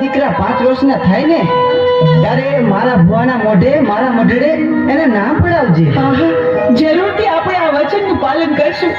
દીકરા 5 વર્ષના થાય ને ત્યારે મારા ભુવાના મોઢે મારા મઢડે એને નામ પડાવજે. હા હા, જરૂરથી આપણે આ વચનનું પાલન કરશું.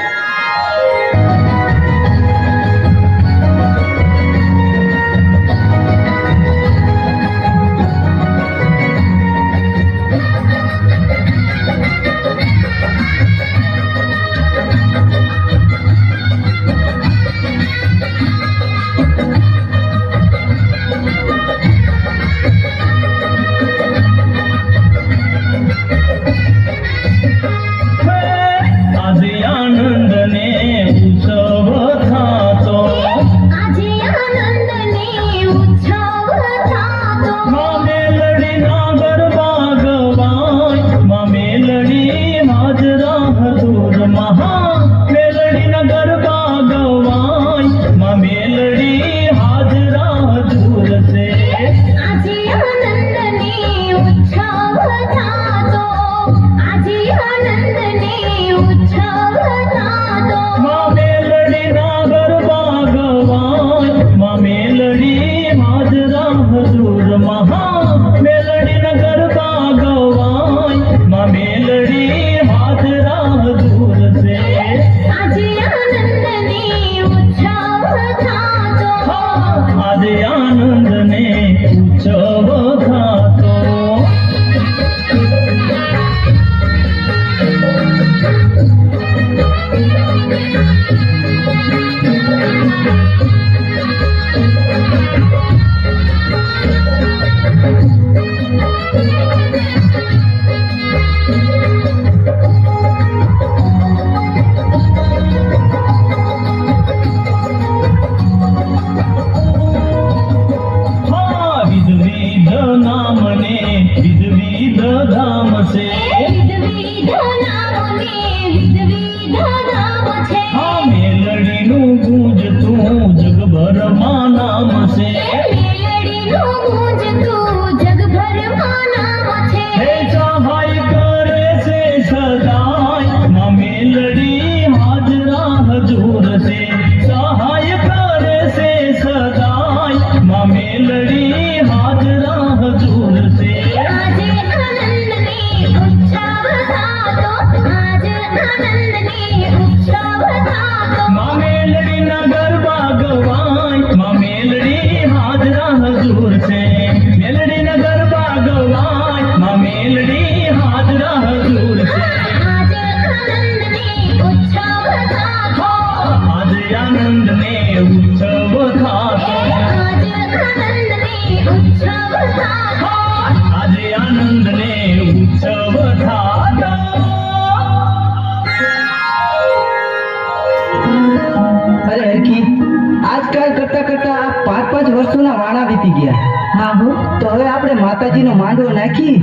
માતાજીનો માંડવો નાખી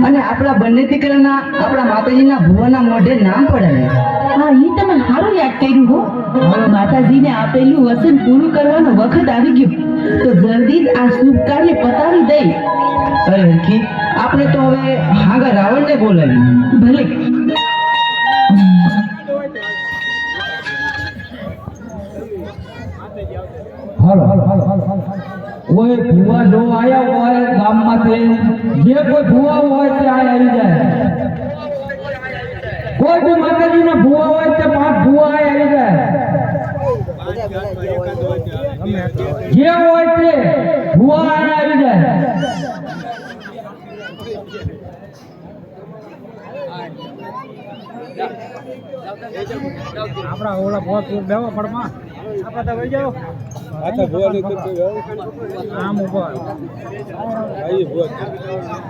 અને આપણા બંને દીકરાના આપણા માતાજીના ભુવાના મોઢે નામ પડાવે. હા, ઈ તમે સારું યાદ કર્યું હો. હવે માતાજીને આપેલું વચન પૂરું કરવાનો વખત આવી ગયો તો જલ્દી જ આ શુભ કાર્ય પતાવી દઈ. અરે હરખી, આપણે તો હવે હાગા રાવણને બોલાવી. ભલે. હાલો હાલો હાલો હાલો. કોઈ ભુવા જો આયા હોય ગામમાંથી, જે કોઈ ભુવા હોય તે આવી જાય. કોઈ બી માતાજીના ભુવા હોય તે 5 ભુવા આવી જાય. જે હોય તે ભુવા આવી જાય. આપણા ઓલા બહુ બેવા પડમાં આપા તો વઈ જાઓ. આતા ભુવા ને તો આમ ઉપર આઈ ભુવા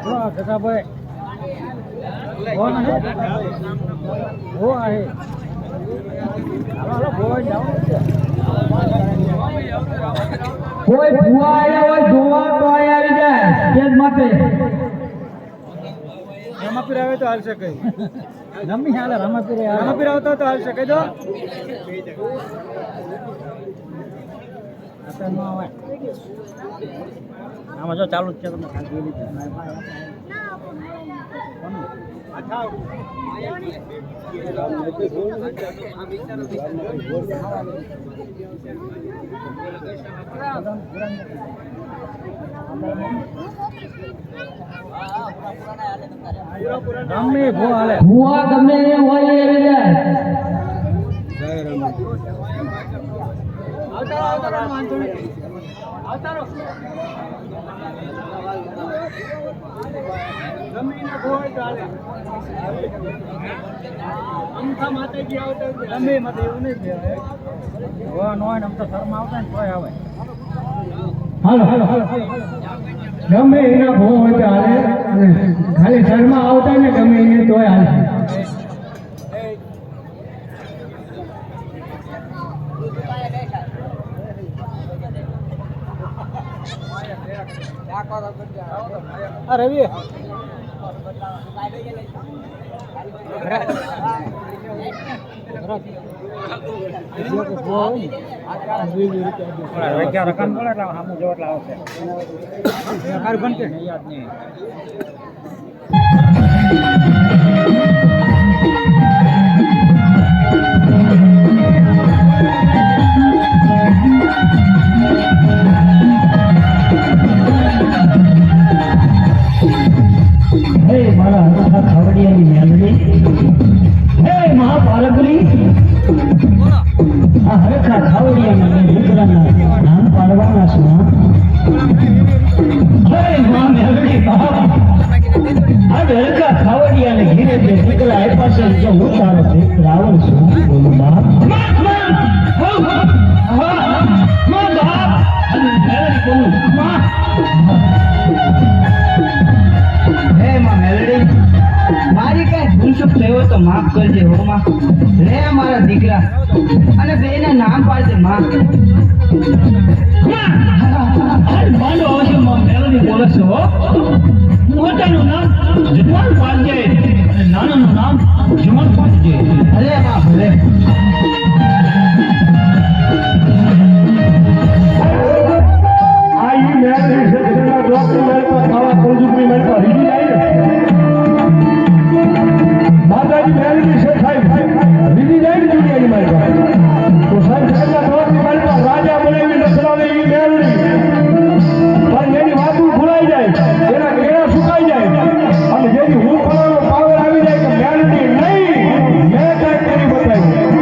લો કાકા ભાઈ ભુવા ને ભુવા આહે હાલો ભુવા જાઓ. કોઈ ભુવા આયા હોય જોવા તો આવી જાય તેજ માટે. રમાપીર આવે તો હાલશે કઈ રમી હાલે. રમાપીર આવતો તો હાલશે કઈ દો. આમાં જો ચાલુ જ છે. તમે ખાલી ગમે ભો હાલે ભુવા ગમે એ હોય એ આવી જાય. હાલો હાલો હાલો ગમે એના ભો હોય તો હાલે અને ખાલી શર્મા આવતા ને ગમે એને તોય હાલે. રવિ રકમ બોલે એટલે સામું જો એટલે આવશે યાદ નહીં. હે મારા હરખા ખાવડિયાની મેલડી, હે મહાપાલકરી, આ હરખા ખાવડિયાના મેં દીકરાના નામ પાડવાના છું. હે મા મેલડી બાપ, આ હરખા ખાવડિયાને ઘીરે જે દીકરા આપ્યા છે જો હું તારો રાવણ છું. બોલું બાપ મેલડી બોલું હે માં મેલડી, મારી કઈ ભૂલ ચૂક થઈ હોય તો માફ કરજે હો માં. લે મારા દીકરા અને બેના નામ પાડજે માં. માનો આવશે માં મેલડી બોલે છે હો. મોટાનું નામ જુવાન પાડજે અને નાનાનું નામ જુવાન પાડજે. ભલે માં ભલે. માતાજી મેલડી છે સાહેબ લીધી જાય ને દુનિયાની મારી પાસે તો સાહેબ સાહેબના દોસ્તની મારી પાસે રાજા બનાવી નસરાવે એ મેલડી પણ એની વાતું ભૂલાઈ જાય એના કેળા સુકાઈ જાય અને જેથી હું ફળવાનો પાવર આવી જાય કે મેલડી નહીં મેં કાંઈ કરી બતાવ્યું.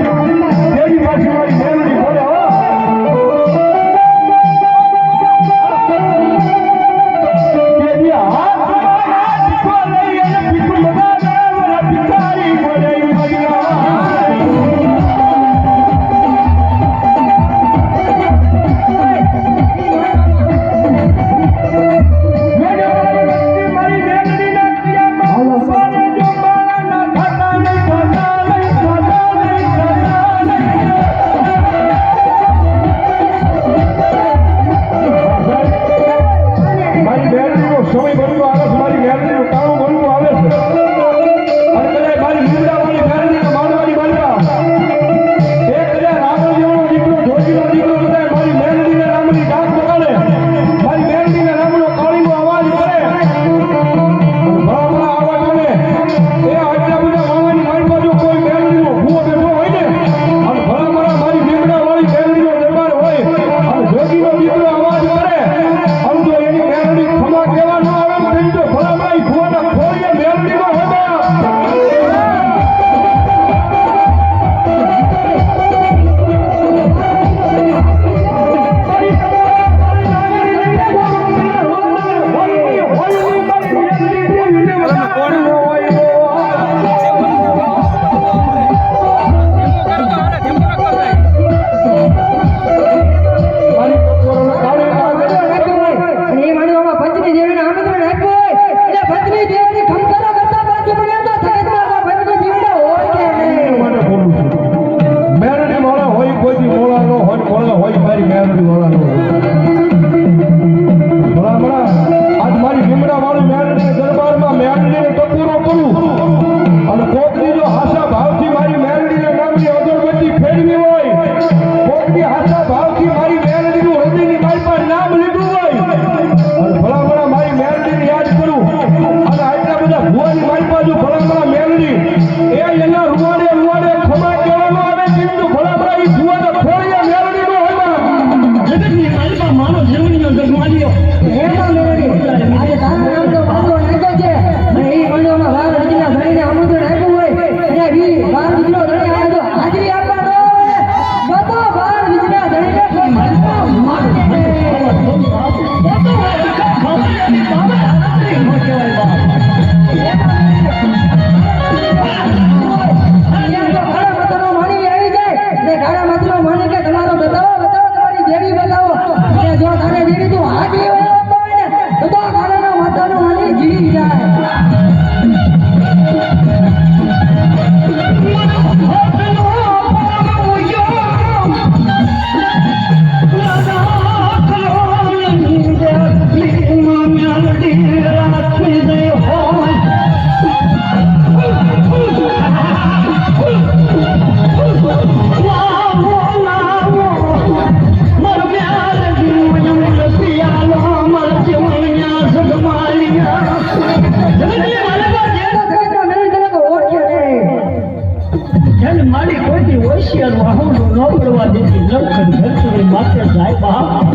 જન મારી કોઈથી હોશિયાર વાહનો ન પડવા દેતી લખન ઘર સુધી માથે જાય બાપ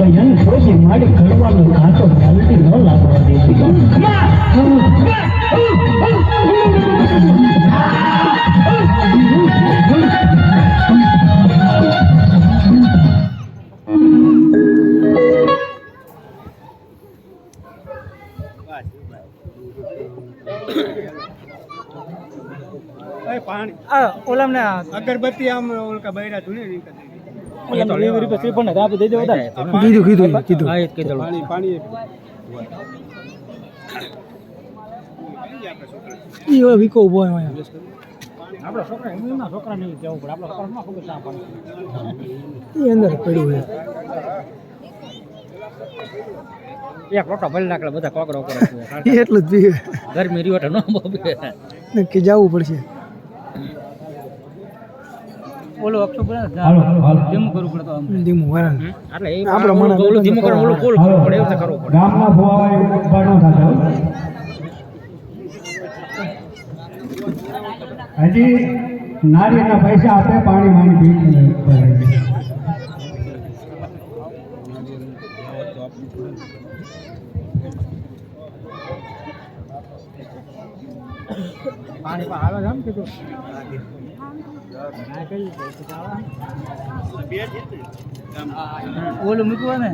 જન કોઈથી મારી ઘરવાનો ઘાટો ચાલતી ન લાગવા દેતી પાણી ઓલામ ને અગરબત્તી આમ ઓલકા બૈરા ધૂને નહીં કરતી ઓલામ લેવી રીતે શ્રીફળ ને આપી દઈ દે વધારે કીધું હા એ કીધું પાણી ઈ ઓલો વિકો ઉભો હોય આપણા છોકરા એમના છોકરા નહીં કેવું પડે આપણા છોકરા માં ખબર ચા પાણી ઈ અંદર પડ્યું છે એક લોટો ભરી નાખે બધા કોકરો કરે છે એટલું જ પીવે ગરમી રીવટ ન બોબે કે જવું પડશે ઓલો અક્ષો બને ધીમું કરવું પડે તો ધીમું વરણ એટલે એ આપણો મણ ઓલો ધીમું કરે ઓલો કોલ કરવું પડે એવું કરવું પડે ગામના ભોવાય ઉપાડો થતો હજી નારીના પૈસા આપે પાણી માણી પી પાણી પર આવે છે કીધું ઓલું મૂકવા ને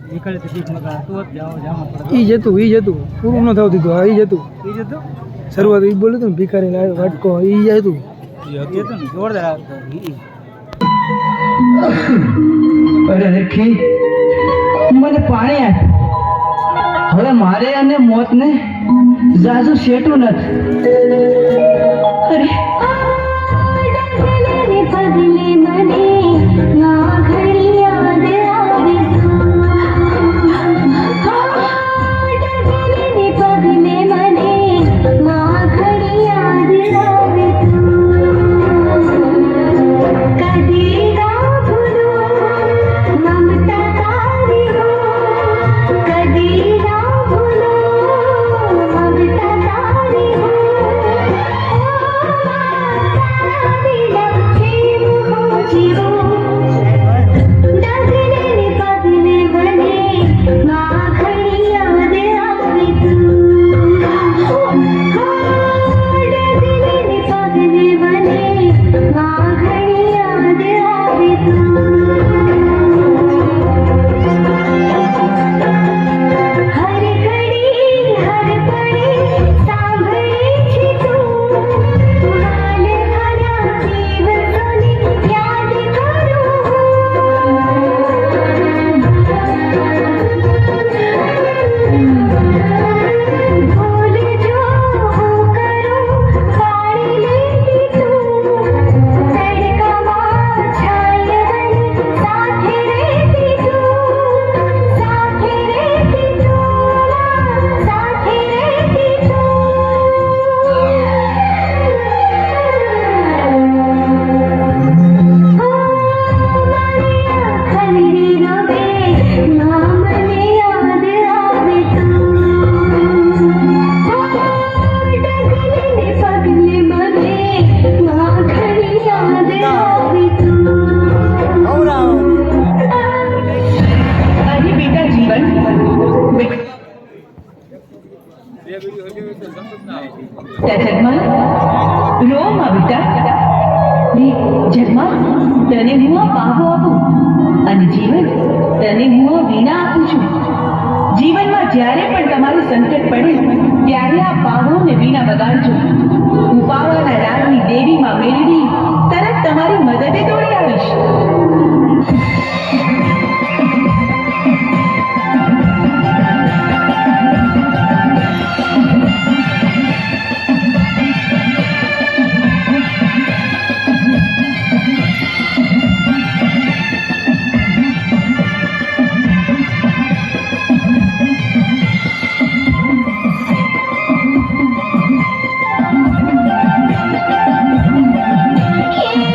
નીકળે તો ઠીક મકા તો જ જાઓ જામા પડે ઈ જતું પૂરું ન થતું દીધું ઈ જતું શરૂઆત ઈ બોલ્યું હતું ને ભિખારી લાવ્યો વાટકો ઈ જતું ને જોરદાર આવતો અરે રેખી મને પાણી આપ હવે મારે અને મોતને જાજુ શેટું નથી અરે પગલે મને ના ઘડી યાદ આવે પગલે મને ના ઘડી યાદ આવે કદી ના ભૂલો મમતા તારી કદી ના ભૂલો મમતા તારી તને હું આ પાહો આપું અને જીવન તને હું આ વીણા આપું છું જીવનમાં જ્યારે પણ તમારું સંકટ પડે ત્યારે આ પાહો ને વીણા વગાડજો ઉપાવાના રાગની દેવીમાં મેળવી તરત તમારી મદદે દોડી આવીશ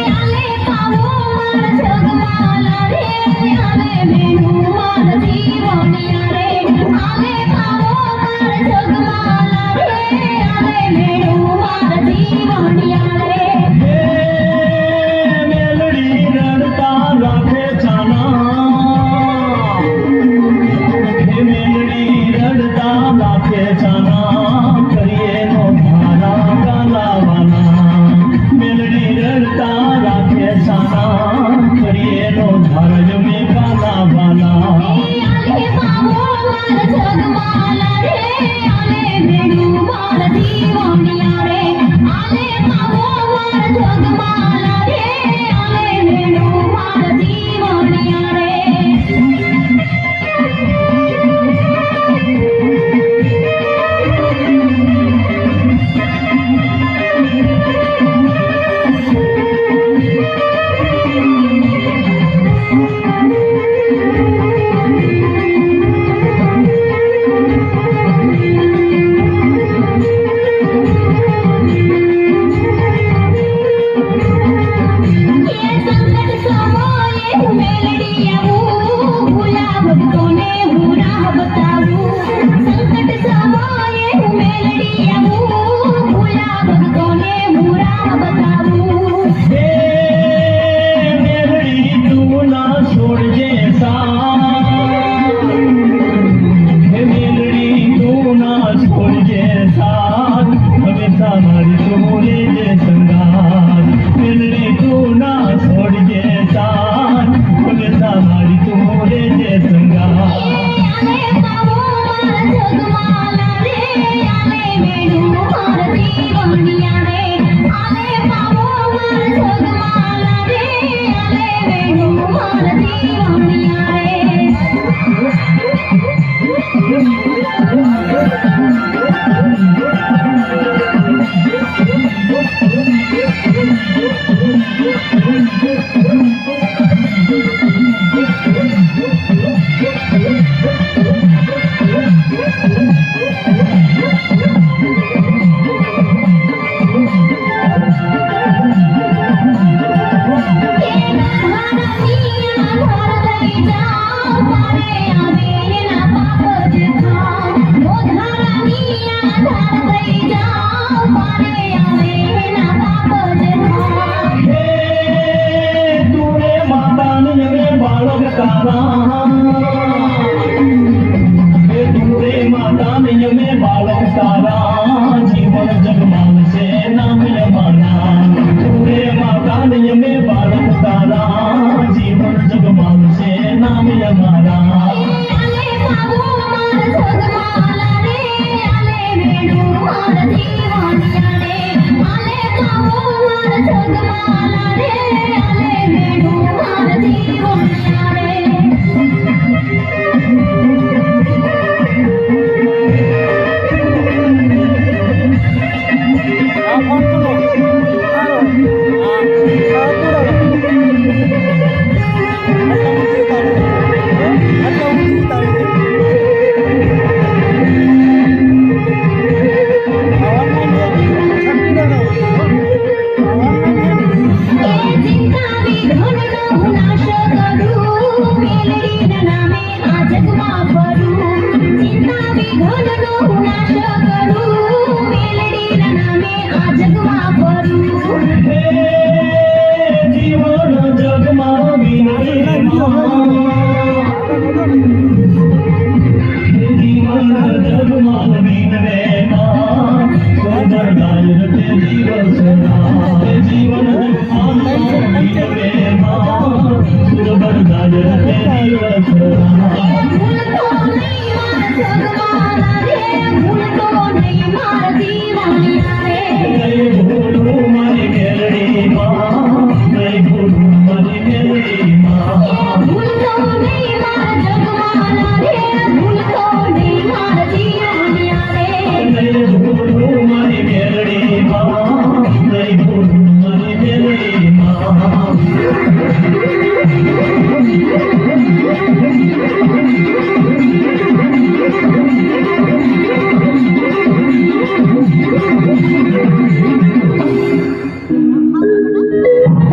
આલે પાવો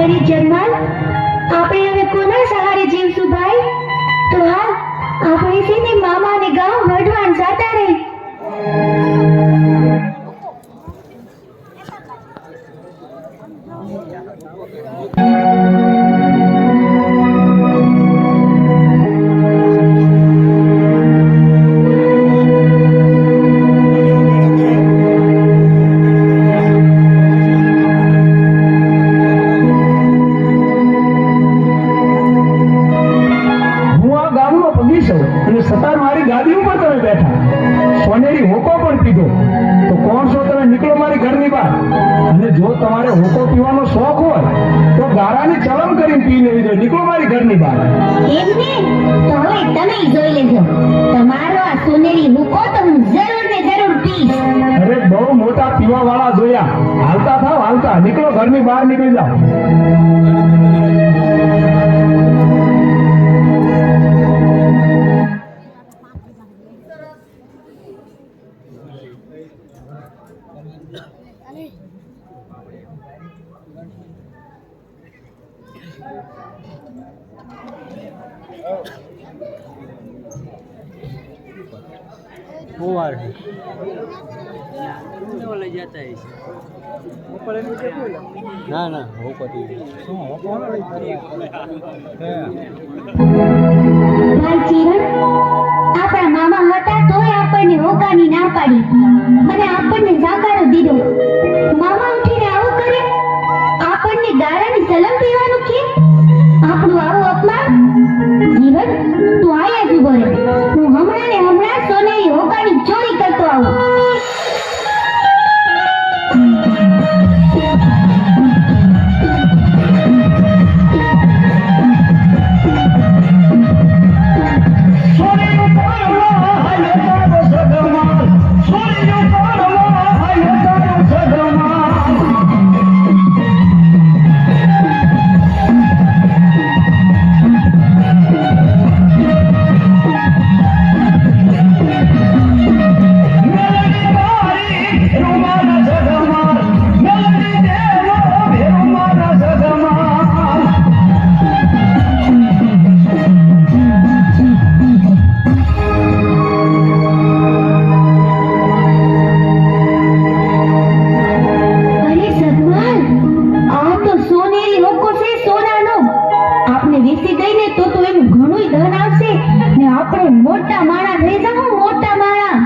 અરે જન્માલ, આપણે હવે કોના સહારે જીવશું ભાઈ? તો હાલ આપણે છે ને મામાને ગામ વઢવાણ જાતા રહી. હું આ ગામનો પગીશો અને સતાર મારી ગાદી ઉપર તમે બેઠા, સોનેરી હોકો પણ પીધો, તો કોણ છો તમે? નીકળો મારી ઘરની બહાર. અને જો તમારે હોકો પીવાનો શોખ હોય તો ગારાની ચલમ કરીને પી લેવી જોઈએ. નીકળો મારી ઘરની બહાર. એમને તો હવે તમે જોઈ લેજો, તમારો આ સોનેરી હુકો તો હું જરૂર ને જરૂર પીશ. અરે બહુ મોટા પીવા વાળા જોયા. હાલતા થાવ, હાલતા નીકળો, ઘરની બહાર નીકળી જાઓ. ના ના હું પતી શું ભાઈ ચિરણ, આપણા મામા હતા તોય આપણને હોકાની ના પાડી અને આપણને જાકારો દીધો. મામા ઉઠીને આવું કરે, આપણને ગારાની સલમ પીવાનું કે આપણું આવું અપમાન. જીવન, તું આયા જ ઉભો રહે, હું હમણાં ને હમણાં સોનેરી હોકાની ચોરી કરતો આવું. મોટા માણા થઈ જાઓ, મોટા માણા.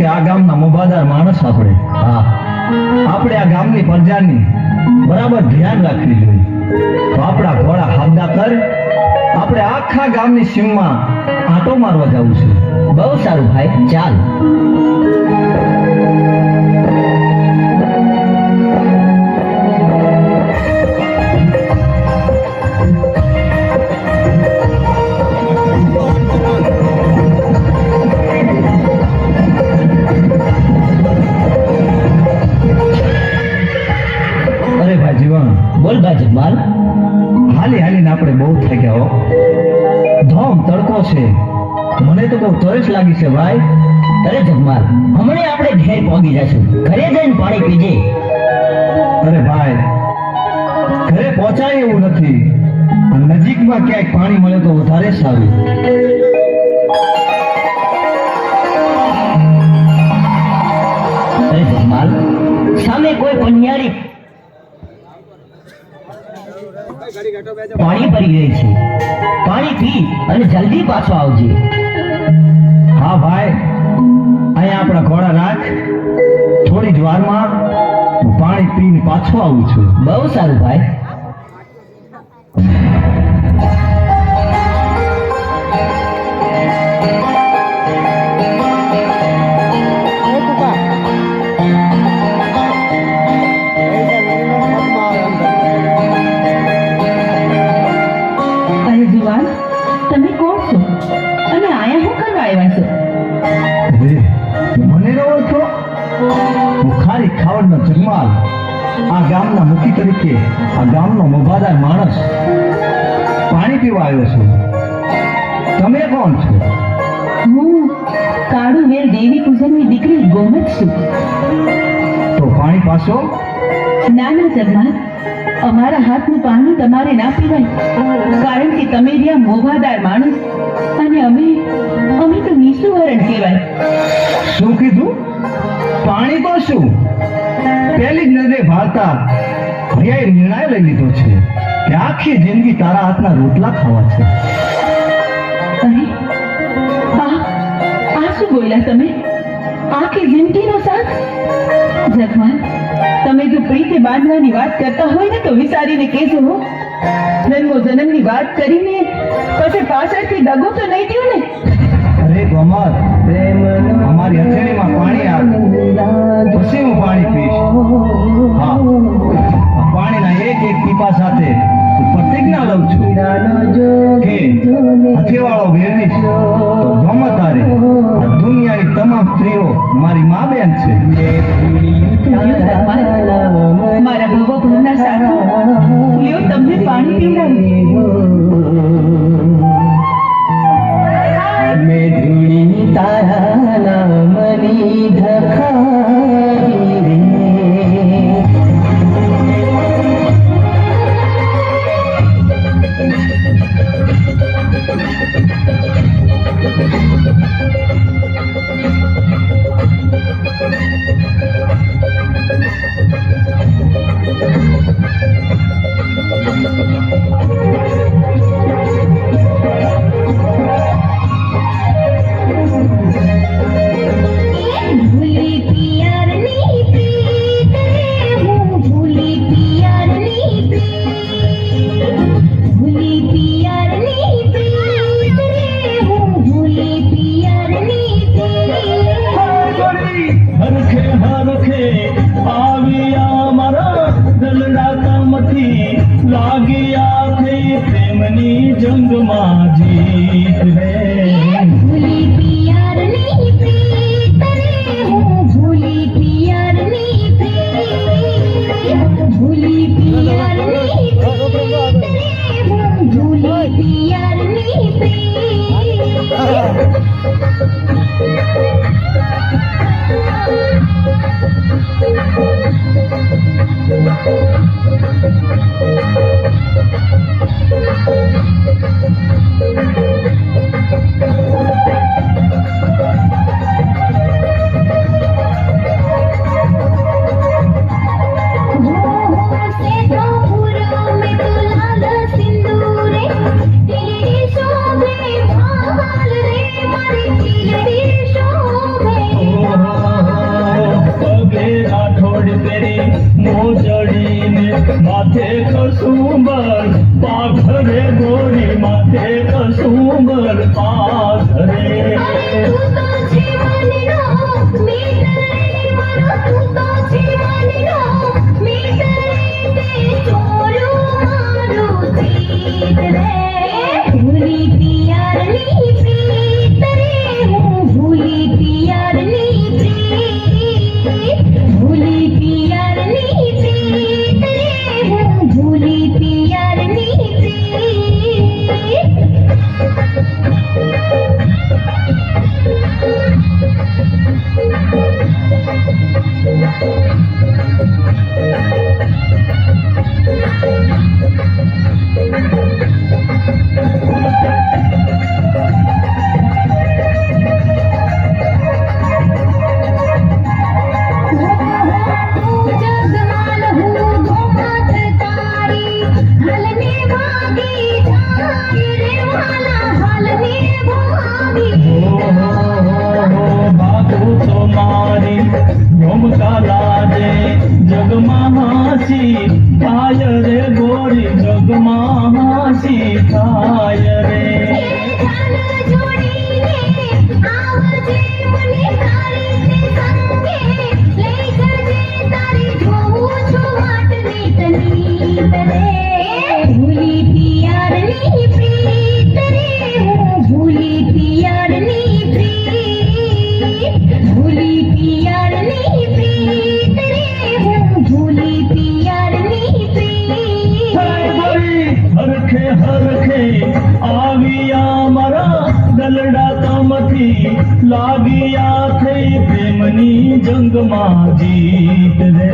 આ ગામના મોભાદાર માણસ આપણે આ ગામની પ્રજાની બરાબર ધ્યાન રાખવી જોઈએ. તો આપણા ઘોડા હાબદા કર, આપણે આખા ગામની સીમમાં આંટો મારવા જવું છે. બહુ સારું ભાઈ, ચાલ. જગમાલ. હાલી હાલીને આપણે બહુ થઈ ગયા હો. ધોમ તડકો છે. મને તો બહુ તરસ લાગી છે ભાઈ. અરે જગમાલ, હમણે આપણે ઘેર પહોંચી જશું. ઘરે જઈને પાણી પીજે. અરે ભાઈ, ઘરે પહોંચાય એવું નથી. આ નજીકમાં ક્યાંક પાણી મળે તો વધારે સારું. અરે જગમાલ, સામે કોઈ પનિયારી પાણી ભરી ગઈ છે. પાણી પી અને જલ્દી પાછો આવજે. હા ભાઈ, અહીંયા આપણા ઘોડા રાખ. થોડી જ વારમાં હું પાણી પીને પાછો આવું છું. બહુ સારું ભાઈ. અરે જુવાન, તમે કોણ છો અને આયા શું કરવા આવ્યા છો? અરે, મને ન ઓળખો? હું ખારી ખાવડનો જગમાલ. આ ગામના મુખી તરીકે આ ગામનો વફાદાર માણસ. પાણી પીવા આવ્યો છું. તમે કોણ છો? હું કાળુવેલ દેવી પૂજનની દીકરી ગોમત છું. તો પાણી પાછો? ના ના જગમાલ, અમારા હાથનું પાણી તમારે ના પીવાય, કારણ કે તમે રહ્યા મોભાદાર માણસ અને અમે તો નિસુવરણ કહેવાય. શું કીધું? પાણી તો શું? પહેલી જ નજરે ભાળતા ભૈયાએ નિર્ણય લઈ લીધો છે કે આખી જિંદગી તારા હાથના રોટલા ખાવા છે. અરે આ શું બોલ્યા તમે? આખી જિંદગીનો સાથ? જગમાલ, તમે જો પ્રીતે બાંધવાની વાત કરતા હોય ને તો વિચારીને કહેજો હો. જન્મો જન્મની વાત કરીને પછી પાછળથી દગો તો નહીં થયો ને? અરે ગોમત, અમારી હથેળીમાં પાણી આપ, પછી હું પાણી પીશ. હા, આ પાણીના એક એક ટીપા સાથે હું પ્રતિજ્ઞા લઉં છું કે હથેવાળો વેરવીશ તો ગોમત હારે આ દુનિયાની તમામ સ્ત્રીઓ મારી મા બેન છે. મારા ભવો ભવના સાધુ, લ્યો તમને પાણી પીવડાવું. મેં ધૂળી તારા નામની ધખાવી રે. ભૂલી પિયરની પ્રીત રે, હું ભૂલી પિયરની પ્રીત. ભૂલી પિયરની પ્રીત રે, હું ભૂલી પિયરની પ્રીત. હરખે હરખે આવ્યા મારા દલડા કામથી, લાગ્યા થઈ પ્રેમની જંગમાં જીત રે. ભૂલી પિયરની પ્રીત રે, હું ભૂલી પિયરની પ્રીત. ભૂલી પિયરની પ્રીત રે, હું ભૂલી પિયરની પગે આઠોડ પેરી મોજડીને માથે કસુંબર પાઘરે ગોરી માથે કસુંબર પાઘરે. ભૂલી પિયરની પ્રીત રે, હું ભૂલી પિયરની પ્રીત. ભૂલી પિયરની પ્રીત રે, હું ભૂલી પિયરની ભરી લાગ્યા થઈ પ્રેમની જંગમાં જીત રે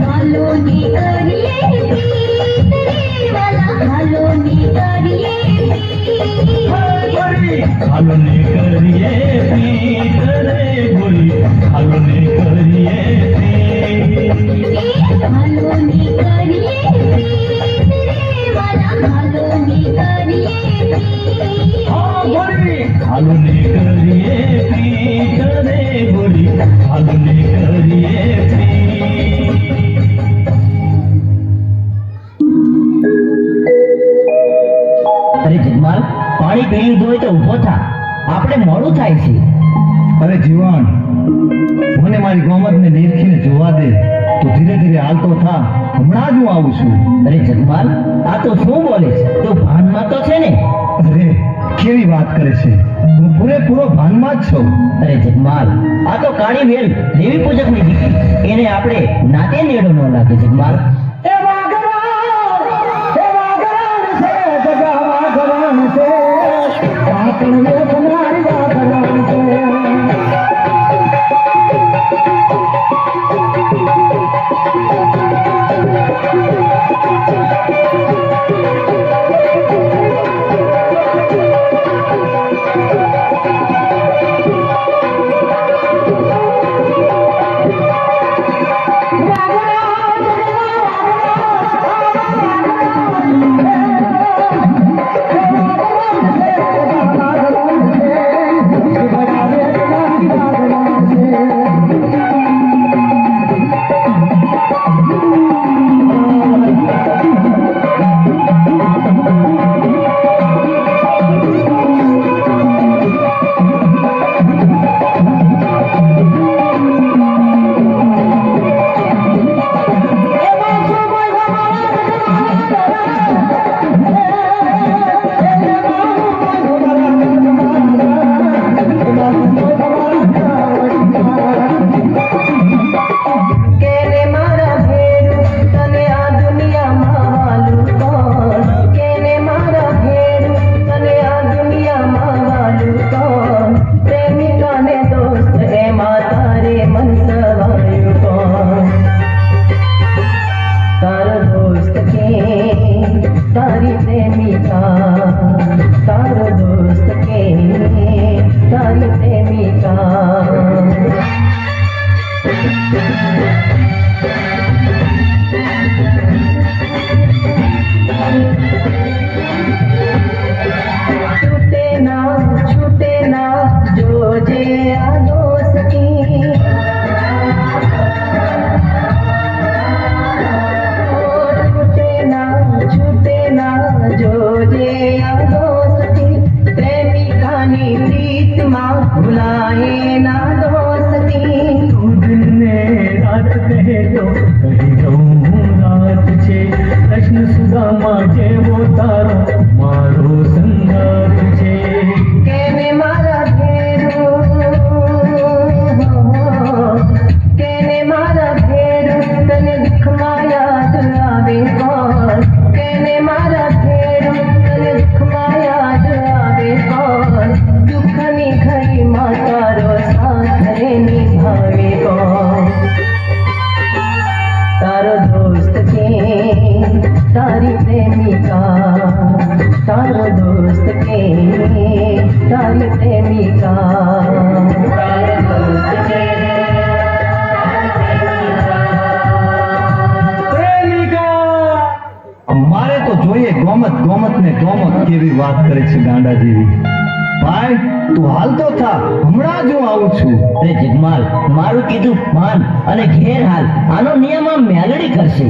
હાલો નીકળીએ પ્રીત રે વાલા હાલો નીકળીએ હાલો ને કરીએ પ્રીત રે ગોરી હાલો ને કરીએ પ્રીત હાલો નીકળીએ પ્રીત રે વાલા હાલો નીકળીએ હાલો ને કરીએ પ્રીત રે ગોરી હાલો ને કરીએ પ્રીત અરે જગમાલ પાણી પી લીધું હોય તો ઊભો થા આપણે મોડું થાય છે અરે જીવન મને મારી ગોમતને નીરખીને જોવા દે તો ધીરે ધીરે હાલતો થા હમણાં જ હું આવું છું અરે જગમાલ આ તો શું બોલે છે તું ભાનમાં તો છે ને અરે કેવી વાત કરે છે હું પૂરેપૂરો ભાનમાં જ છું અરે જગમાલ આ તો કાળી વેલ દેવી પૂજકની દીકરી એને આપણે નાતે નેડો ન લાગે જગમાલ એ વાગરાણ છે જગા વાગરાણ છે પાટણ વેચનારી વાગરાણ છે કેવી વાત કરે છે ગાંડા જેવી ભાઈ તું હાલતો થા હમણાં જ હું આવું છું અરે જગમાલ મારું કીધું માન અને ઘેર હાલ આનો નિયમ આ મેલડી કરશે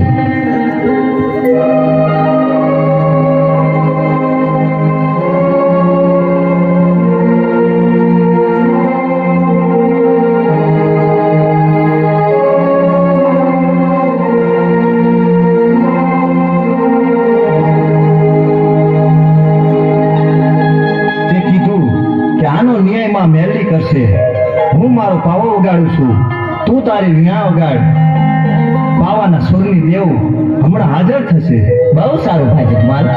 મેલડી કરશે હું મારો પાવો ઉગાડું છું તું તારી વીણા ઉગાડ પાવાના સુરની દેવ હમણાં હાજર થશે બહુ સારું ભાઈ જગમાલ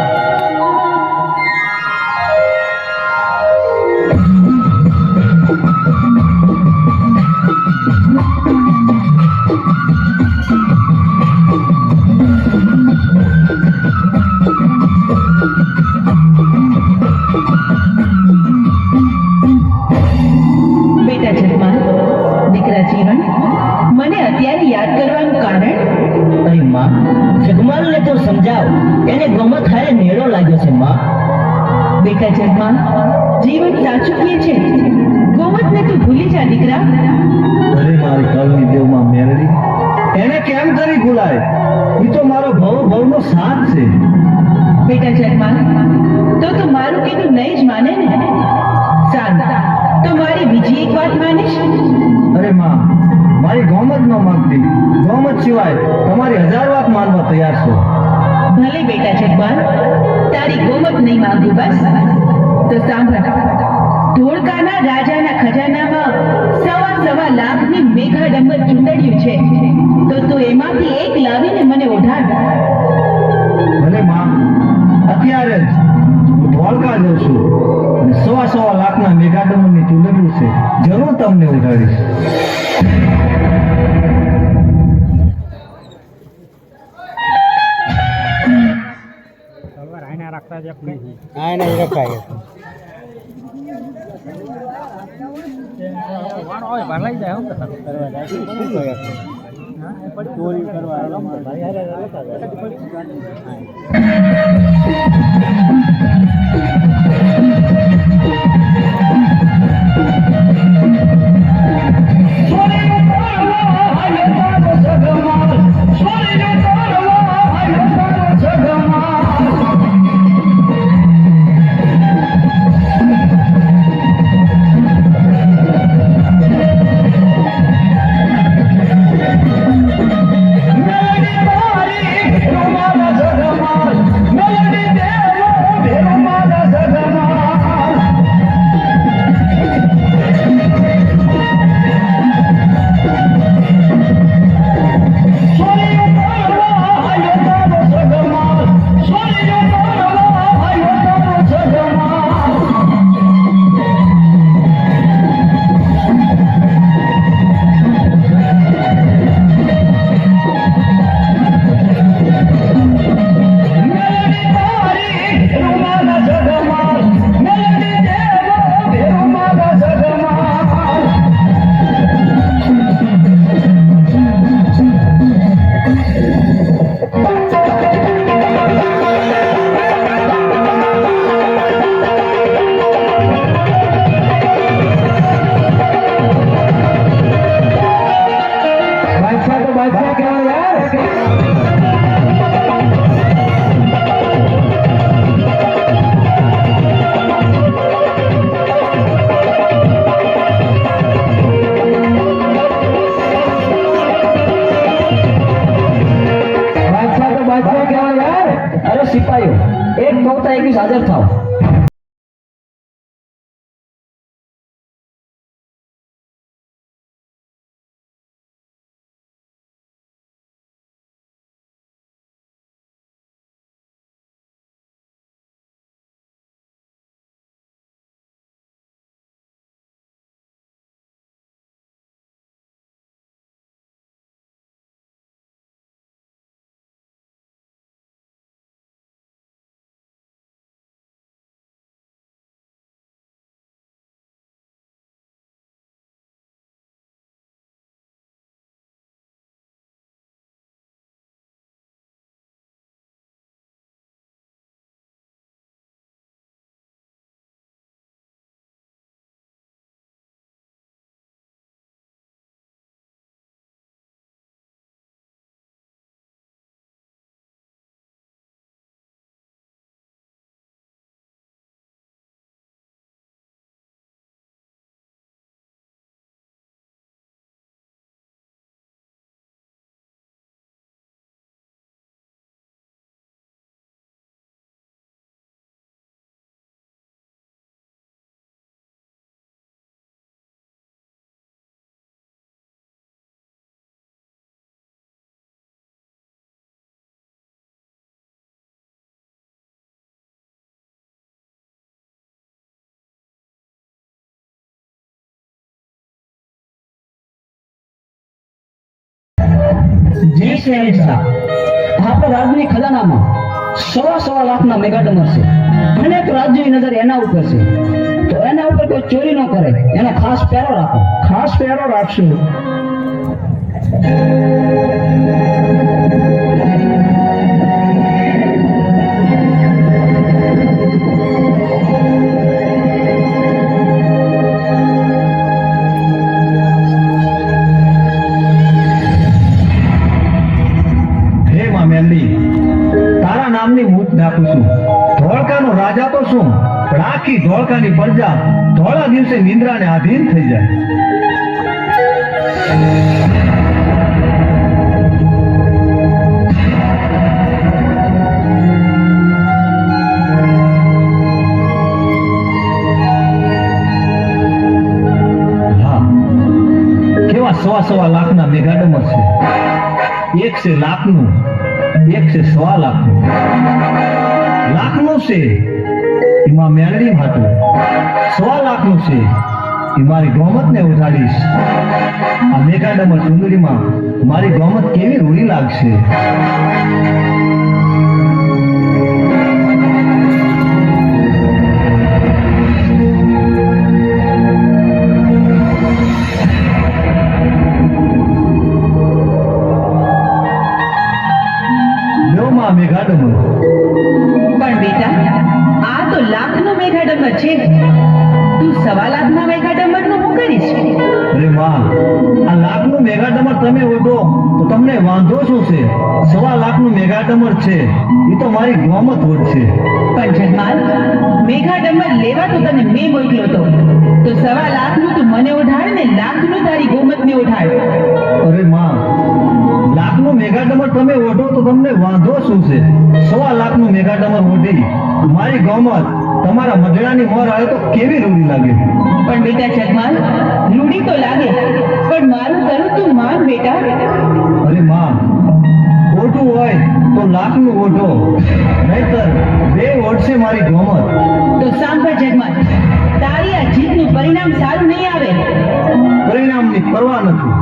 એને ગમત હારે નેડો લાગ્યો છે માં. બેટા જગમાલ, જીવન સાચું કહે છે, ગોમતને તું ભૂલી જા દીકરા. અરે મારી કલની દેવમાં મેરડી, એને કેમ કરી ભૂલાય? એ તો મારો ભવનો સાથ છે. બેટા જગમાલ, તો તું મારું કીધું નહીં જ માને ને? સારું, તો મારી બીજી એક વાત માનીશ? અરે માં, મારી ગોમત ન માંગતી, ગોમત સિવાય તમારી 1000 વાત માનવા તૈયાર છું. ભલે બેટા જગમાલ, તારી ગોમત નહીં માંગુ બસ. તો સાંભળ, ધોળકાના રાજાના ખજાનામાં સવા લાખની મેઘાડંબર ચૂંટણ્યું છે, તો તું એમાંથી એક લાવીને મને ઓઢાડ. ભલે માં, અત્યારે જ હું ધોળકા જઉં છું અને સવા લાખના મેઘાડમની ચૂંટણી છે, જરૂર તમને ઉઠાડીશ. તલવાર આઈને રાખતા જ આપણે આઈને રખાય વાણ હોય બહાર લઈ જાય હું ચોરી કરવા સિપાહીઓ, એક કવતા 21 હાજર થાવ. જી શ્રેણી સાહેબ, આપણા રાજ્યની ખજાનામાં સવા લાખના મેગાડમર છે. અનેક રાજ્યની નજર એના ઉપર છે, તો એના ઉપર કોઈ ચોરી ન કરે એનો ખાસ પહેરો રાખો. ખાસ પહેરો રાખશું. નાખું છું. ધોળકાનો રાજા તો શું, પણ આખી ધોળકાની પ્રજા ધોળા દિવસે નિંદ્રાને આધીન થઈ જાય. હા, કેવા સવા લાખના મેઘાડમર છે. એક છે લાખનું, એક છે 1.25 લાખનું. લાખનું છે એમાં મેળવી હતું, 1.25 લાખનું છે એ મારી ગોમતને ઉજાડીશ. આ મેઘાડમર ચુંદડીમાં મારી ગોમત કેવી રૂડી લાગશે. લ્યો મેઘાડમર. પણ બેટા આ તો લાખનો મેઘાડમર છે, તું 1.25 લાખના મેઘાડમરનું શું કરીશ? અરે માં, આ લાખનું મેઘાડમર તમે ઓઢો તો તમને વાંધો શું છે? 1.25 લાખનું મેઘાડમર છે એ તો મારી ગોમત ઓઢશે. પણ જગમાલ, મેઘાડમર લેવા તો તને મેં મોકલ્યો તો 1.25 લાખનું તું મને ઓઢાડ ને લાખનું તારી ગોમતને ઓઢાડ. અરે માં, લાખનું મેઘાડમર તમે ઓઢો તો તમને વાંધો શું છે? 1.25 લાખનું મેઘાડમર ઓઢી મારી ગોમત તમારા મઢડાની મોર આવે તો કેવી રૂડી લાગે. પણ બેટા જગમાલ, રૂડી તો લાગે, પણ મારું કરું તું માન બેટા. અરે માં, ઓઢવું હોય તો લાખનું ઓઢો, નહીતર 2 ઓઢશે મારી ગોમત. તો સાંભળ જગમાલ, તારી આ જીતનું પરિણામ સારું નહીં આવે. પરિણામની પરવા નથી.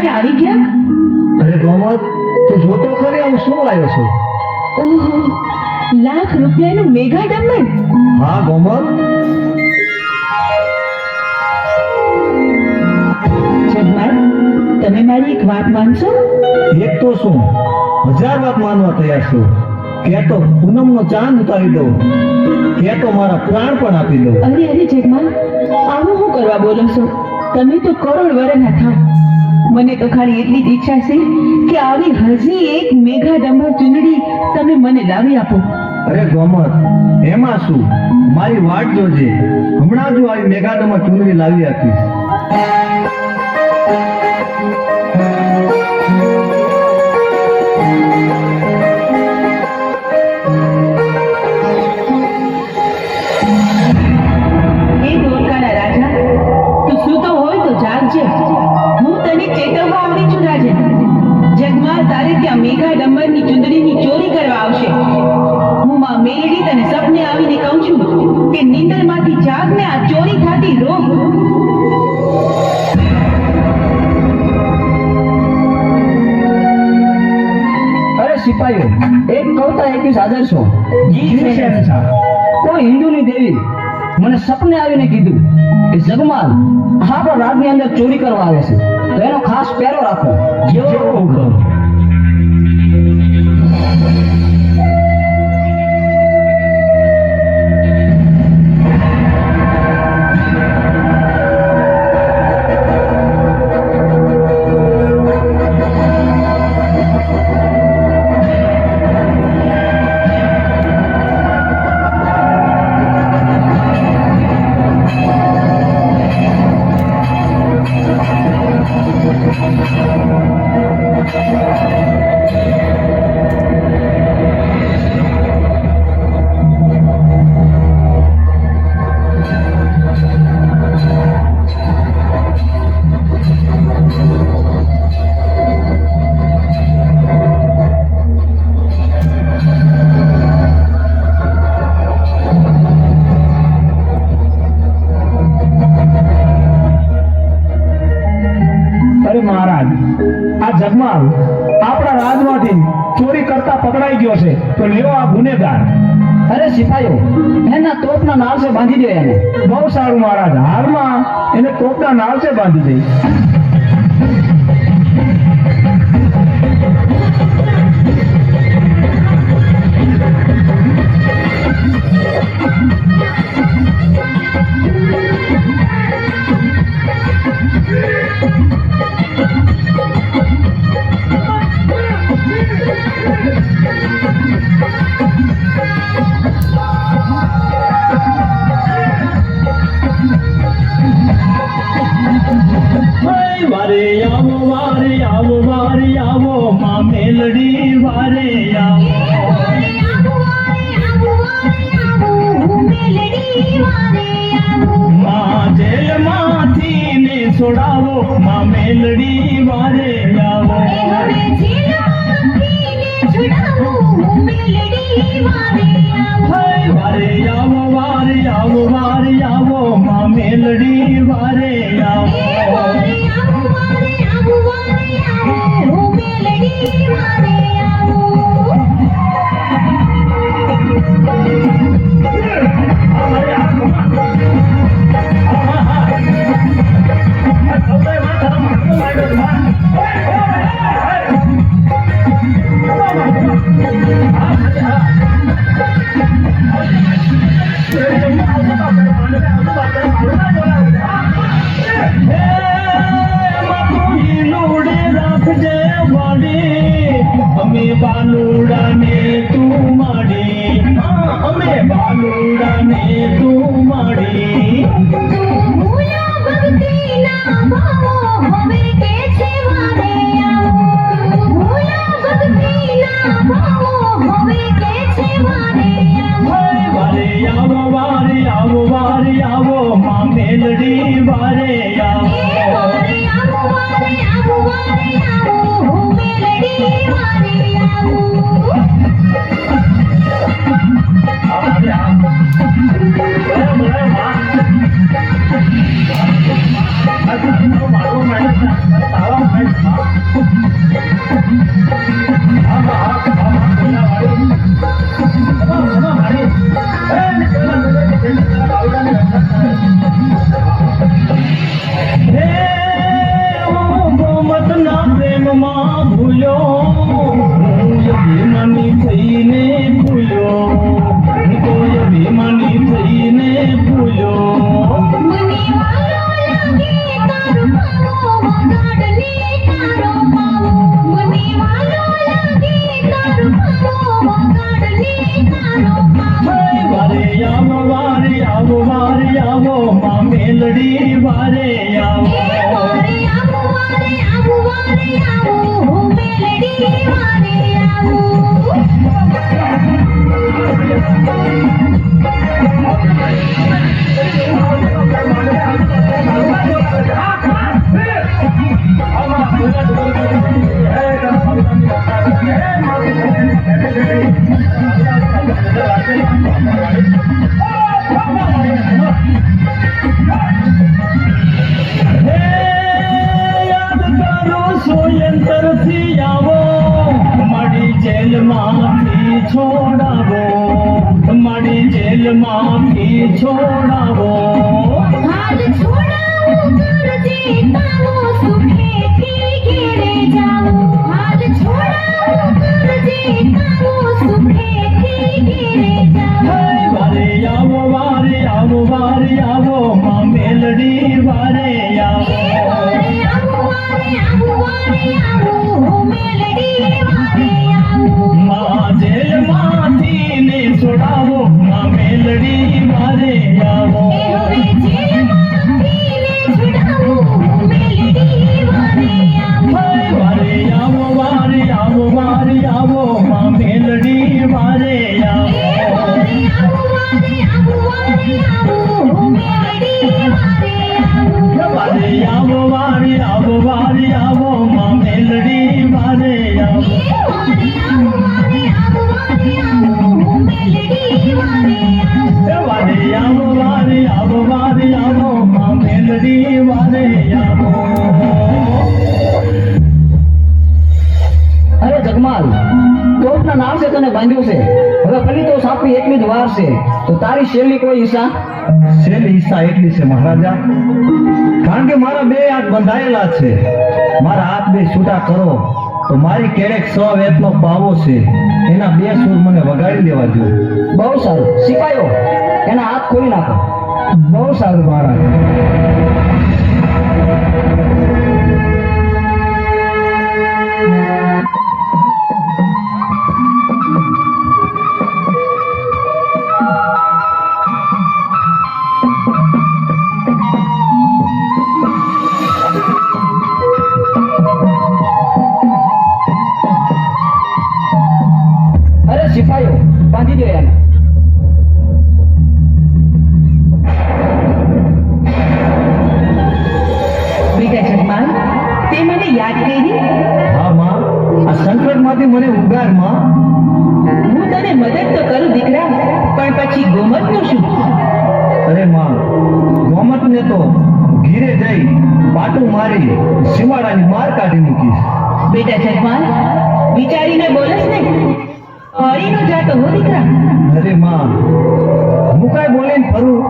માટે આવી ગયા? અરે ગોમત, તું જોતો ખરી હું શું લાવ્યો છું? ઓહો, લાખ રૂપિયાનું મેઘા ડમ્બર. હા ગોમત, જગમાલ, તમે મારી એક વાત માનશો? એક તો શું 1000 વાત માનવા તૈયાર છું. કે તો પૂનમનો ચાંદ ઉતારી દઉં, કે તો મારા પ્રાણ પણ આપી દઉં. અરે અરે જગમાલ, આવું શું કરવા બોલો છો? તમે તો કરોડ વરના થાવ. મને તો ખાલી એટલી જ ઈચ્છા છે કે આવી હજી એક મેઘા ડમ્બર ચૂંદડી તમે મને લાવી આપો. અરે ગોમત, એમાં શું, મારી વાટ જોજે. હમણાં જો આવી મેઘાડમાં ચૂંદડી લાવી આપીશ. હે દ્વારકાના રાજા, તું સૂતો હોય તો જાગજે. હું તને ચેતવવા આવી છું રાજા. જગમાલ તારે ત્યાં મેઘા ડમ્બરની ચૂંદડીની ચોરી કરવા આવશે. હું માં મેલડી તને સપને આવીને કહું છું કે નીંદરમાંથી જાગને આ ચોરી થતી રોક. અરે સિપાહીઓ, એક કવિતા 21 આદર્શો. જી શહેનશાહ. કોઈ હિન્દુની દેવી મને સપને આવીને કીધું કે જગમાલ આપણા રાજની અંદર ચોરી કરવા આવે છે, તો એનો ખાસ પહેરો રાખો. જેવો હુકમ. અરે મહારાજ, આ જગમાલ આપણા રાજમાંથી ચોરી કરતા પકડાઈ ગયો છે, તો લેવો આ ગુનેગાર. અરે સિપાહીઓ, એના તોપના નાળસે બાંધી દો એને. બહુ સારું મહારાજ, હારમાં એને તોપના નાળસે બાંધી દઈ. વારે આવો માં મેલડી વારે આવો. માં જેલમાંથી ને છોડાવો માં મેલડી વારે આવો. વારે આવો માં મેલડી વારે આવો. અમે બાલુડાને તું માડી, અમે બાલુડાને તું માડી. વારે આવો માં મેલડી વારે આવો. મારું ભૂલ્યો મને વાલો લાગે તારો પાવો વગાડને તારો પાવો મને વાલો લાગે તારો પાવો વગાડને તારો પાવો વારે આવો માં મેલડી વારે આવો વારે આવો હું મેલડી વારે આવું યાદ કરો સોયંતરથી આવો મારી જેલમાંથી છોડાવો મારી જેલમાંથી છોડાવો હાલ છોડાવું કરજે તાવો સુખેથી ઘેરે જાવો હાલ છોડાવું કરજે તાવો સુખેથી ઘેરે જાવો વારે આવો માં મેલડી વારે આવો વારે આવું હું મેલડી વારે આવું માં જેલમાંથી ને છોડાવો માં મેલડી વારે આવો હવે જેલમાંથી ને છોડાવું હું મેલડી વારે આવું વારે આવો માં મેલડી વારે આવો વારે આવું હું મેલડી વારે આવું વારે આવો માં મેલડી વારે આવો વારે આવું હું મેલડી વારે આવું વારે આવો માં મેલડી વારે આવો અરે જગમાલ કોર્ટના નામ છે તને બાંધ્યું છે હવે ભલે તો સાપડી એકલી જ વાર છે તો તારી શેરલી કોઈ હિસ્સા શેલી ઈચ્છા એટલી છે મહારાજા કારણ કે મારા બે હાથ બંધાયેલા છે મારા હાથ બે છૂટા કરો તો મારી કેરેક 100 વેતનો પાવો છે એના બે સૂર મને વગાડી દેવા દો બહુ સારું સિપાઈઓ એના હાથ ખોલી નાખો બહુ સારું મહારાજ અરે સિપાઈઓ બાંધી દો એને બેટા જગમાલ તે મને યાદ કરી હા માં આ સંકટમાંથી મને ઉગાર માં હું તને મદદ તો કરું દીકરા પણ પછી ગોમતનું શું અરે માં ગોમતને તો ઘીરે જઈ પાટું મારી સીમાડાની માર કાઢી મૂકીશ બેટા જગમાલ વિચારીને બોલસ ને હરીનો જાતો હો દીકરા અરે માં હું કાંઈ બોલીને ફરું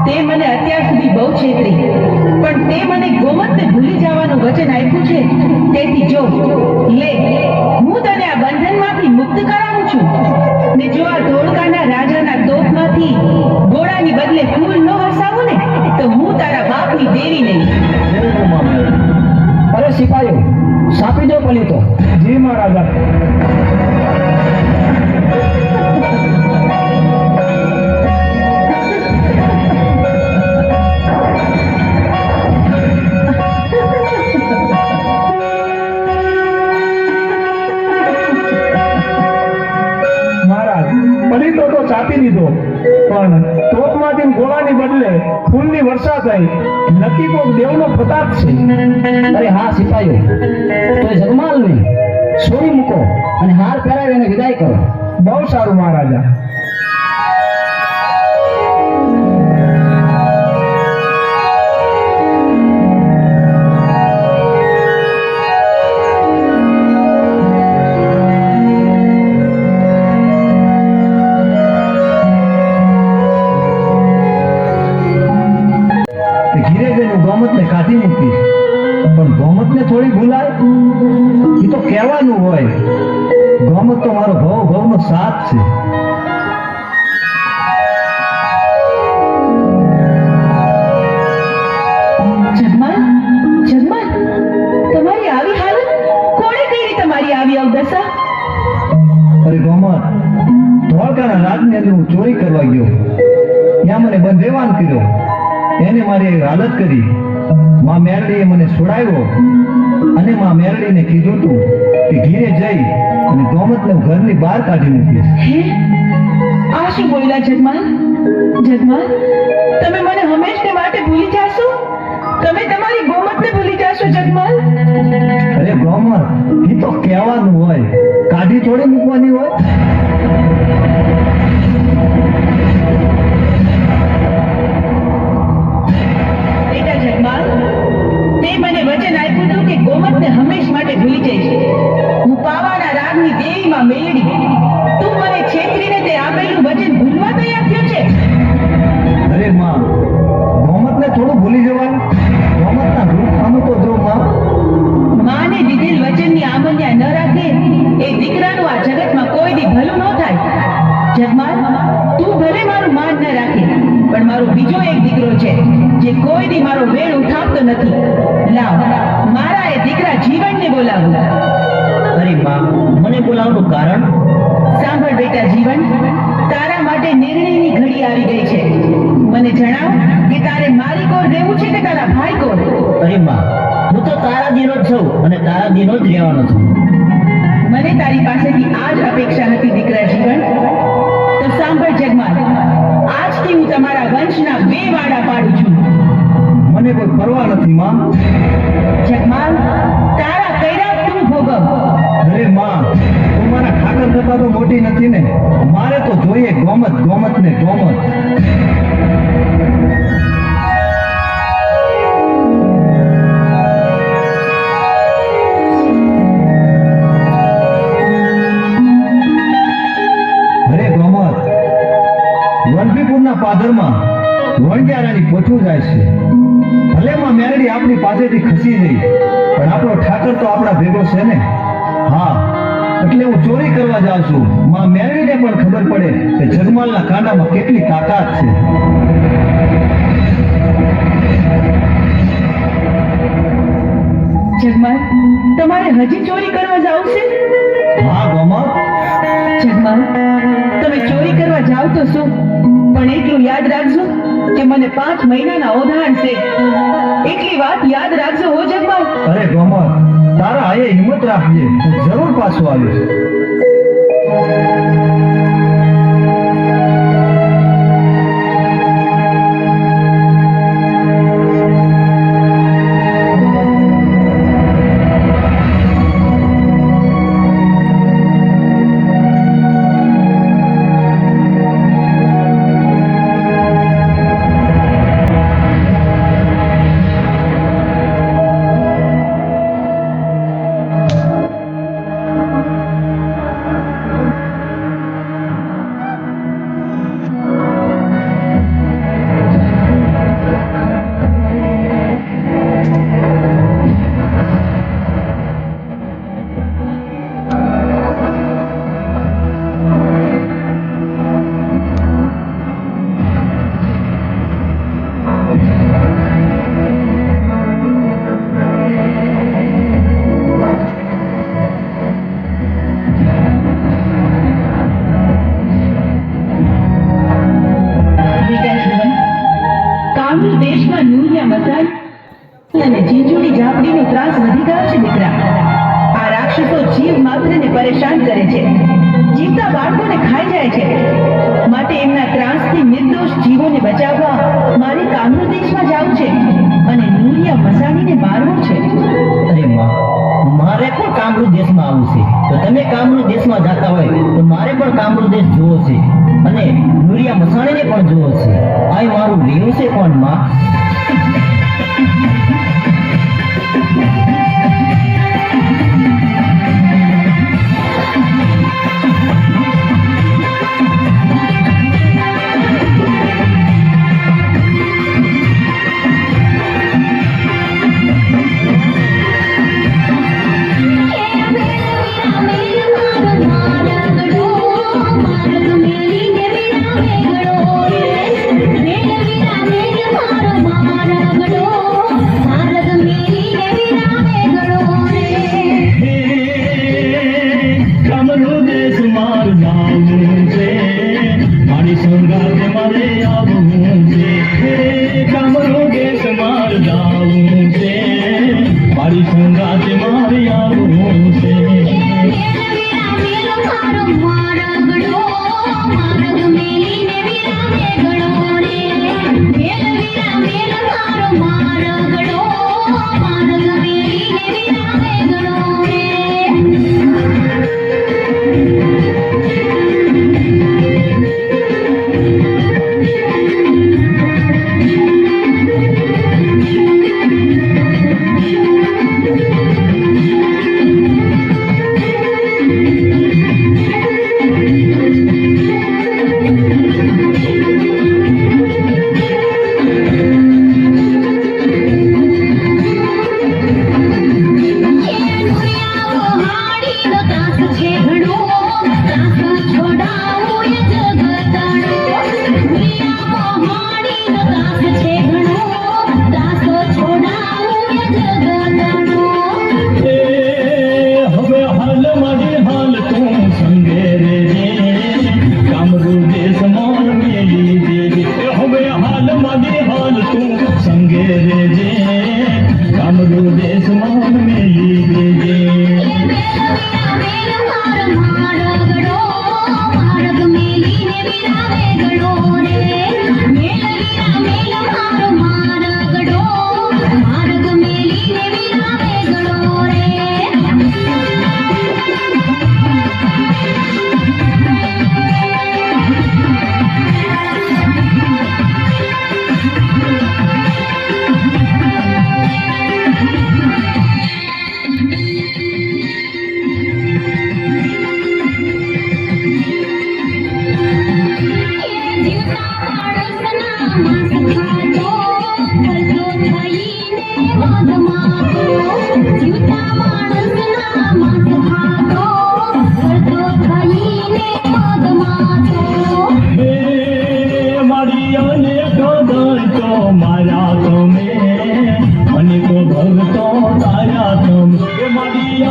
તે મને અત્યાર સુધી બહુ છેતરી પણ તે મને ગોમતને ભૂલી જવાનું વચન આપ્યું છે તેથી જો લે હું તને આ બંધનમાંથી મુક્ત કરાવું છું ને જો આ ધોળકાના રાજાના તોપમાંથી ઘોડાની બદલે ફૂલ ન વરસાવું ને તો હું તારા બાપની દેવી નહીં જય હો માં. અરે સિપાઈઓ સાપી દો પલી તો જી મહારાજા મહારાજ પડી તો ચાપી દીધો પણ તોપમાંથી ગોળાની બદલે ફૂલની વર્ષા થઈ નક્કી કોક દેવનો પ્રતાપ છે અરે હા સિપાઈઓ તો જગમાલને છોડી મૂકો અને હાર પહેરાવી એને વિદાય કરો બહુ સારું મહારાજા ઘીરે જઈને ગોમતને કાઢી મૂકીશ પણ ગોમતને થોડી ભૂલાય એ તો કહેવાનું હોય ગોમત તો મારો ભવનો સાથ છે બાજુ હું ચોરી કરવા ગયો, ત્યાં મને બંધેવાન કર્યો, એને મારી એવી હાલત કરી. માં મેરડીએ મને છોડાવ્યો અને માં મેરડીને કીધું તું કે ઘીરે જઈ અને ગોમતને હું ઘરની બહાર કાઢી મૂકીશ. હે આ શું બોલ્યા જગમાલ? જગમાલ, તમે મને હંમેશને માટે ભૂલી જાશો? તમે તમારી ગોમતને ભૂલી જાશો જગમાલ? અરે ગોમત એ તો કહેવાનું હોય, કાઢી થોડી મૂકવાની હોય. બેટા જગમાલ, તે મને વચન આપ્યું હતું કે ગોમતને હંમેશ માટે ભૂલી જઈશ. હું પાવાના રાગની દેવીમાં મેળડી. તું મને છેતરીને તે આપેલું વચન ભૂલવા તૈયાર થયો છે? અરે માં, ગોમતને થોડું ભૂલી જવાય. ગોમતના રૂપ આમ તો જો માં. માને દીધેલ વચનની આમલ્યા ન રાખે એ દીકરાનું આ જગતમાં કોઈ દી ભલું ન થાય. જગમાલ, તું ભલે મારું માન ન રાખે, પણ મારો બીજો એક દીકરો છે જે કોઈ દી મારો વેળ ઉઠાવતો નથી. લાવ, મારા એ દીકરા જીવનને બોલાવું. અરે માં, મને બોલાવવાનું કારણ? સાંભળ બેટા જીવન, તારા માટે નિર્ણયની ઘડી આવી ગઈ છે. મને જણાવ કે તારે મારી કોર રહેવું છે કે તારા ભાઈ કોર? અરે માં, હું તો તારા દીનો જ છું અને તારા દીનો જ રહેવાનો છું. મને તારી પાસેથી આ જ અપેક્ષા હતી દીકરા જીવન. તો સાંભળ જગમાલ, આજથી હું તમારા વંશના 2 વાડા પાડું છું. મને કોઈ પરવા નથી માં. જગમાલ, તારા કર્યા તું ભોગવ. અરે માં, તું મારા ઠાકર કરતા તો મોટી નથી ને. મારે તો જોઈએ ગોમત, ગોમત ને ગોમત. અરે ગોમત, વનપીપુરના પાદરમાં વણગ્યારાની પોઠું જાય છે. ભલે માં મેરડી આપણી પાસેથી ખસી ગઈ, પણ આપણો ઠાકર તો આપણા ભેગો છે ને. હા, એટલે હું ચોરી કરવા જાઉં છું. માં મેરડીને પણ ખબર પડે કે જગમાલના કાંડામાં કેટલી તાકાત છે. જગમાલ, તમારે હજી ચોરી કરવા જાવ છે? હા ગોમત, જગમાલ, તમે ચોરી કરવા જાવ તો શું, પણ એટલું યાદ રાખજો કે મને 5 મહિનાના ઓધાણ છે. એટલી વાત યાદ રાખજો હો જગમાલ. અરે ગોમત, તારા આયે હિંમત રાખજે, હું જરૂર પાછો આવીશ. અને ઝીંઝુડી ઝાપડીનો ત્રાસ વધી ગયો છે દીકરા. આ રાક્ષસો જીવ માત્રને પરેશાન કરે છે, જીવતા બાળકોને ખાઈ જાય છે. માટે એમના ત્રાસથી નિર્દોષ જીવોને બચાવવા મારે કામરૂ દેશમાં જવું છે અને નૂરિયા મસાણીને મારવો છે. અરે માં, મારે પણ કામરૂ દેશમાં આવવું છે. તો તમે કામરૂ દેશમાં જતા હોય તો મારે પણ કામરૂ દેશ જોવો છે અને નૂરિયા મસાણીને પણ જોવો છે. આ મારું રહેવું છે કોણ માં? મારો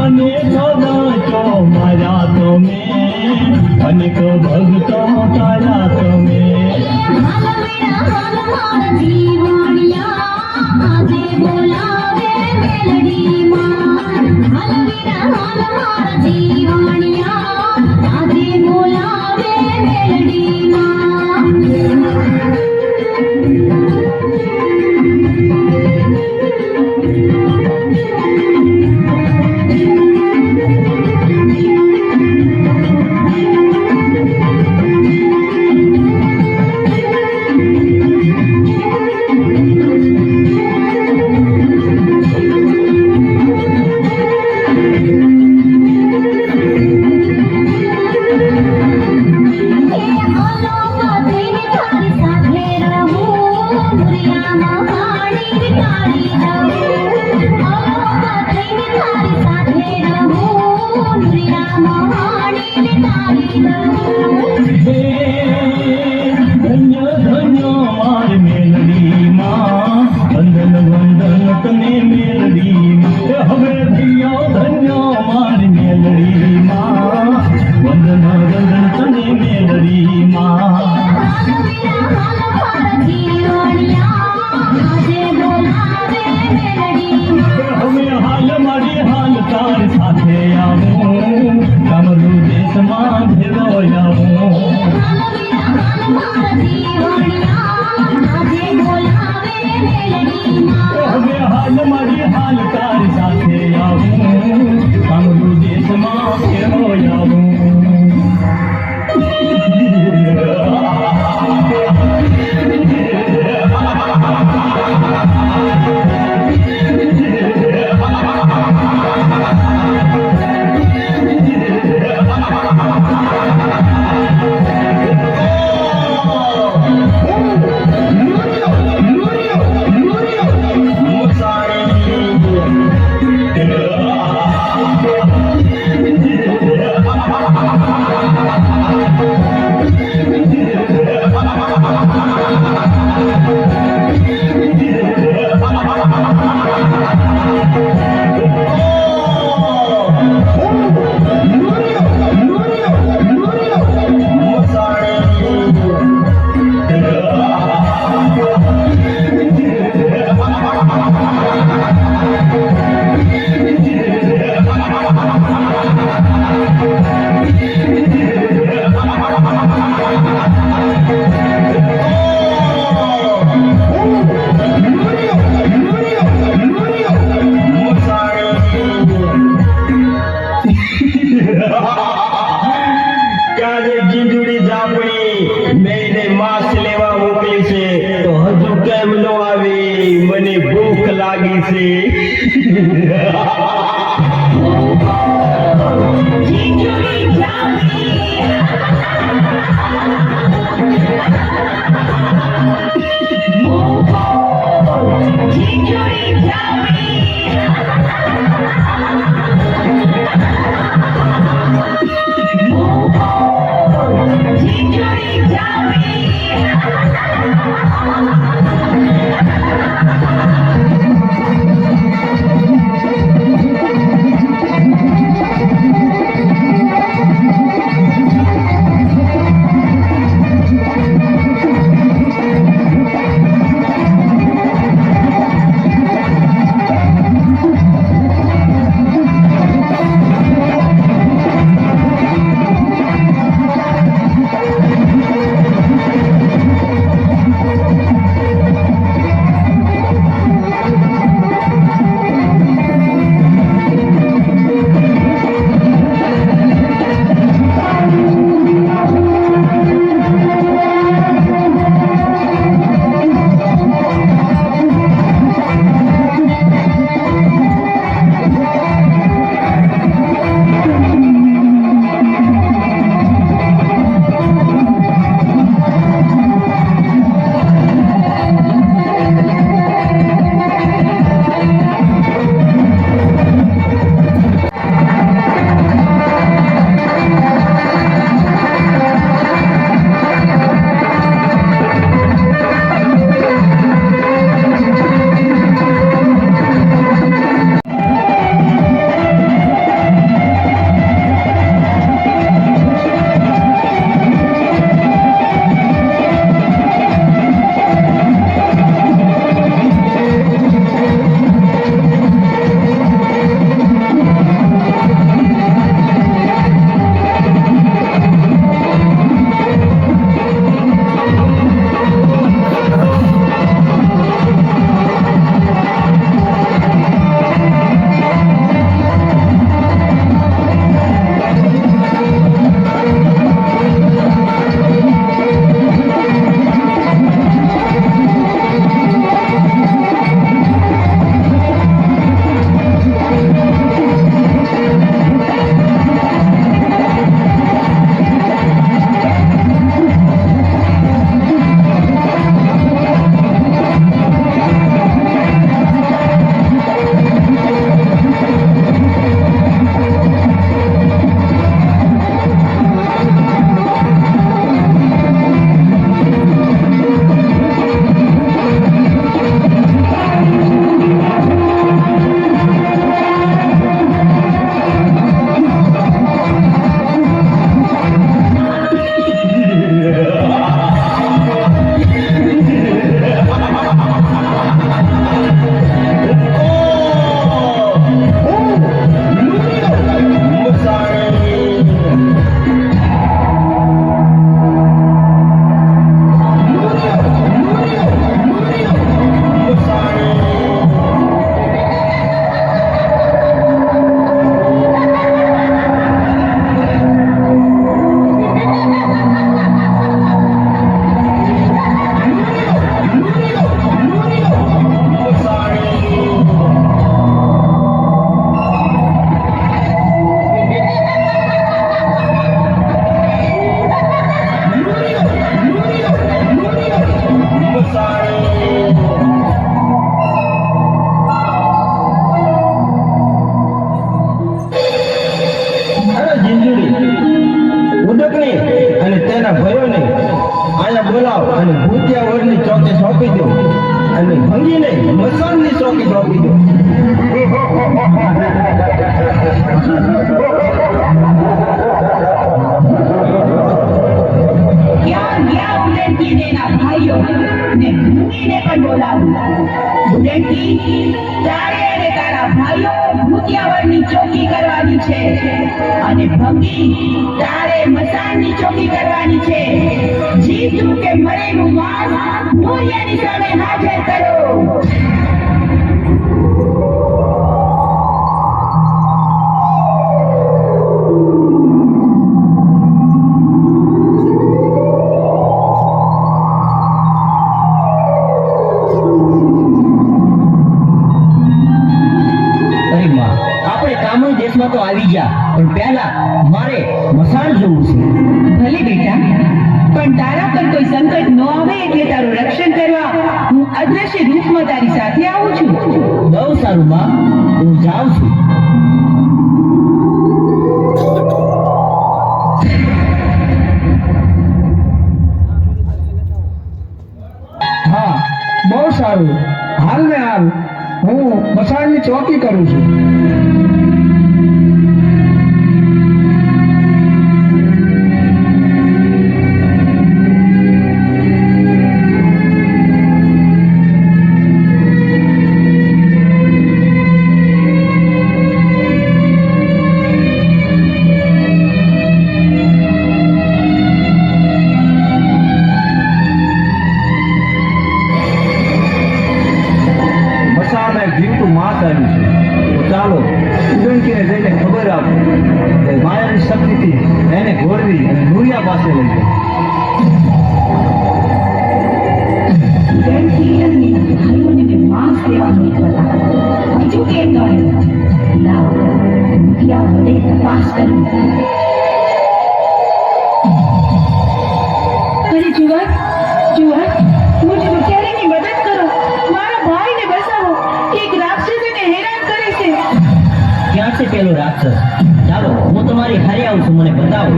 મને ભગતો મારા તમે અનેક ભગતો તારા તમે ધન્ય ધન્ય માર મેલડીમાં વંદન વંદન તને મેલડીમાં હવે ધન્ય ધન્ય માર મેલડીમાં વંદન વંદન તને મેલડીમાં હવે હાલ મારી હાલ તાર સાથે આવું કમરું દેશમાં ભેગો આવું હવે હાલ મારી હાલ તાર સાથે આવું કમરું દેશમાં ભેગો આવું કાલે જીંજુડી જાપણી મેને માસ લેવા મોકલી છે તો હજુ કેમ નો આવી મને ભૂખ લાગી છે Thank you. ચોકી સોંપી દો. ક્યાં ગયા બુલેટજીને એના ભાઈઓ ને ભૂમિને પણ બોલાવું. બુલેટજી, તારે અને તારા ભાઈઓ ભૂતિયાવળની ચોકી કરવાની છે અને ભંગી તારે મસાણની ચોકી કરવાની છે. જીતું કે મરેલું માંસ મૂલ્યની સામે હાજર કરો. અરે માં, આપણે કામણ દેશમાં તો આવી ગયા, પણ પહેલા મારે મસાણ જોવું છે. ભલે બેટા, પણ તારા પર કોઈ સંકટ ન આવે એટલે તારું રક્ષણ કરવા હું અદ્રશ્ય રૂપમાં તારી સાથે આવું છું. બહુ સારું માં, હું જાઉં છું. હા, બહુ સારું. હાલ ને હાલ હું મસાણની ચોકી કરું છું. મસાણમાં એક જીવતું માસ આવ્યું છે. તો ચાલો ઉડંકીને જઈને ખબર આપો કે માયાની શક્તિથી એને ઘોડવી અને નુરિયા પાસે લઈ જાય. ઉડનકી અને એના ભાઈઓને મેં માંસ લેવા મોકલ્યા. બીજું કેમ કહે? લાવ, ભૂતિયા વડે તપાસ કરું. અરે જુવાન, જુવાન, મુझ બિચારીની મદદ કરો. મારા ભાઈને બચાવો. એક રાક્ષસ એને હેરાન કરે છે. ક્યાં છે પેલો રાક્ષસ? ચાલો હું તમારી હારે આવું છું, મને બતાવો.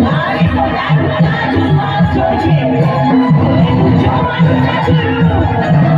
મારી તો તાજુ માંસ જોઈએ. જોવાનું ના જોયું.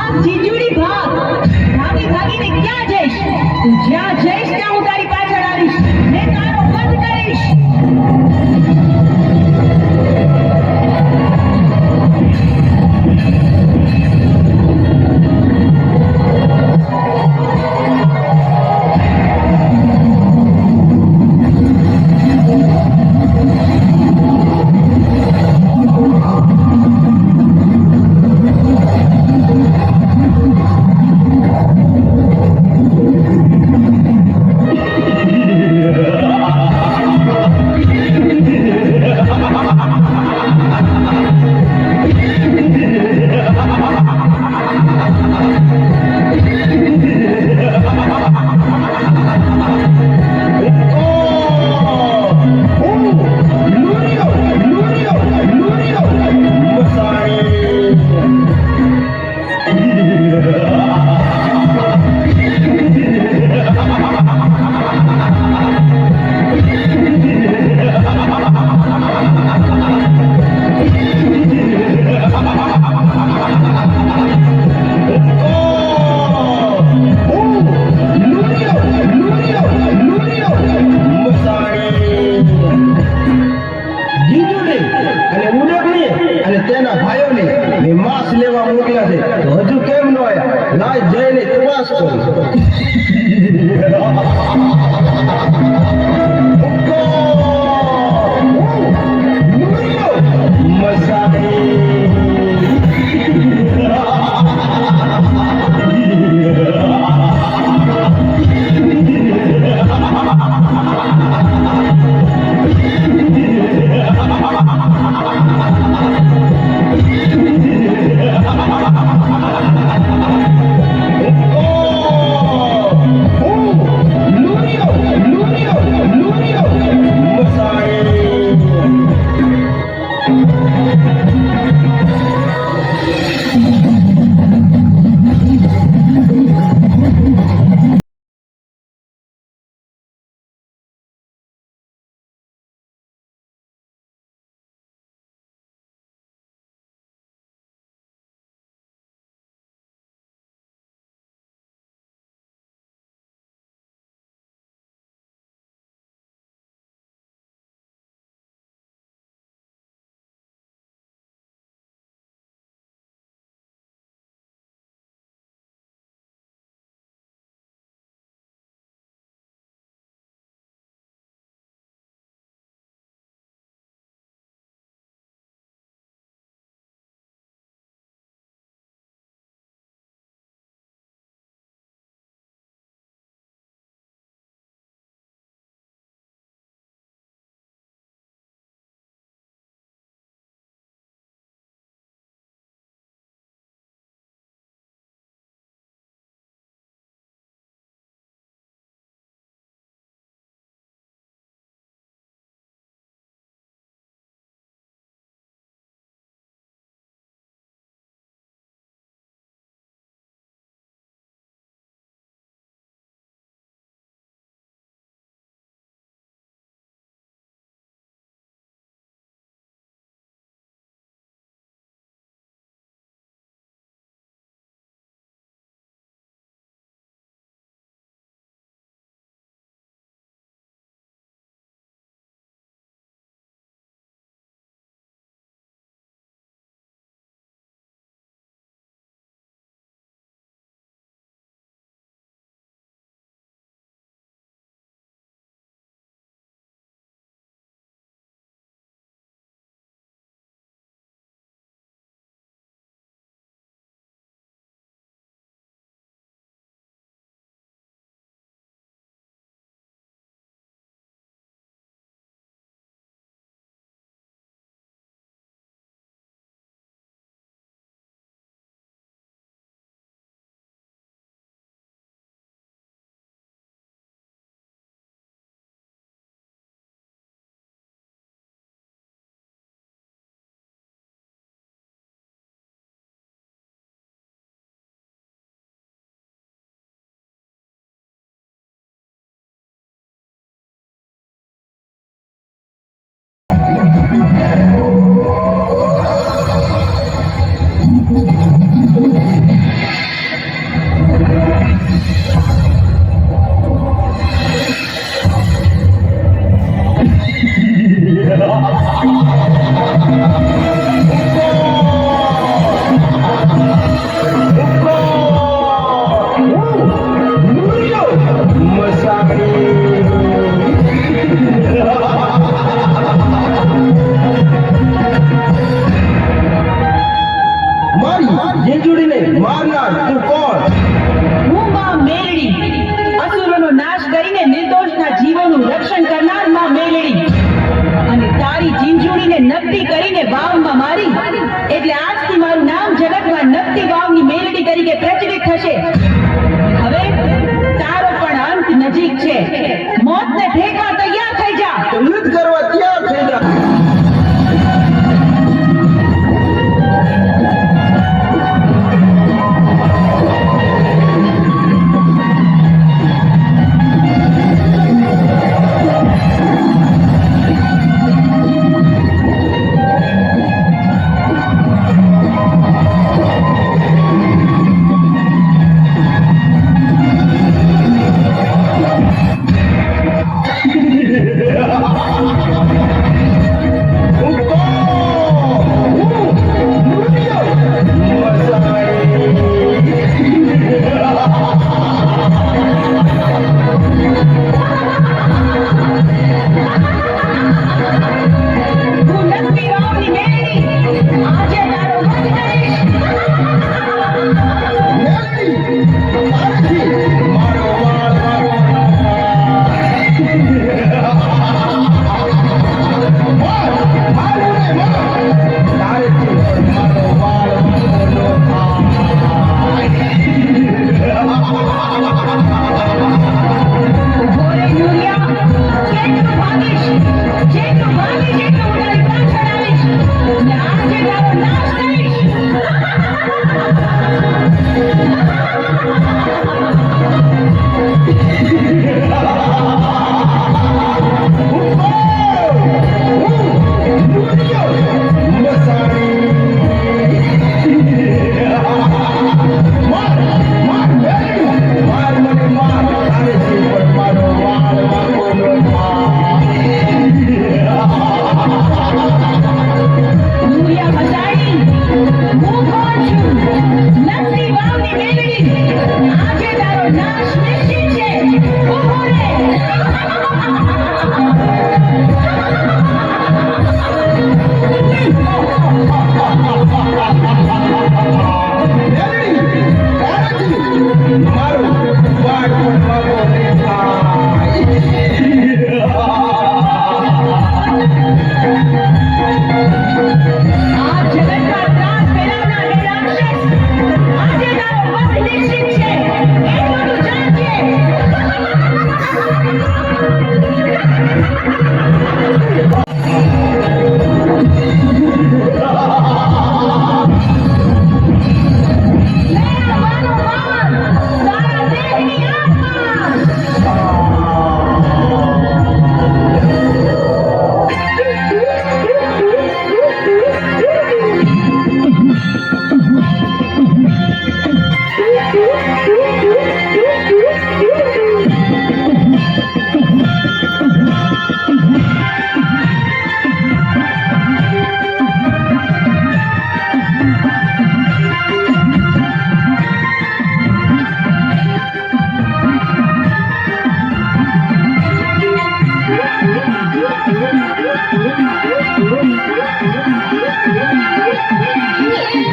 ભાગ જીજુડી ભાગ. ભાગી ભાગીને ક્યાં જઈશ? તું જ્યાં જઈશ ત્યાં હું તારી પાછળ આવીશ ને તારો વધ કરીશ. તેના ભાઈઓને મેં માંસ લેવા મોકલ્યા છે તો હજુ કેમ ન આવ્યા? લાય જઈને તપાસ કરું.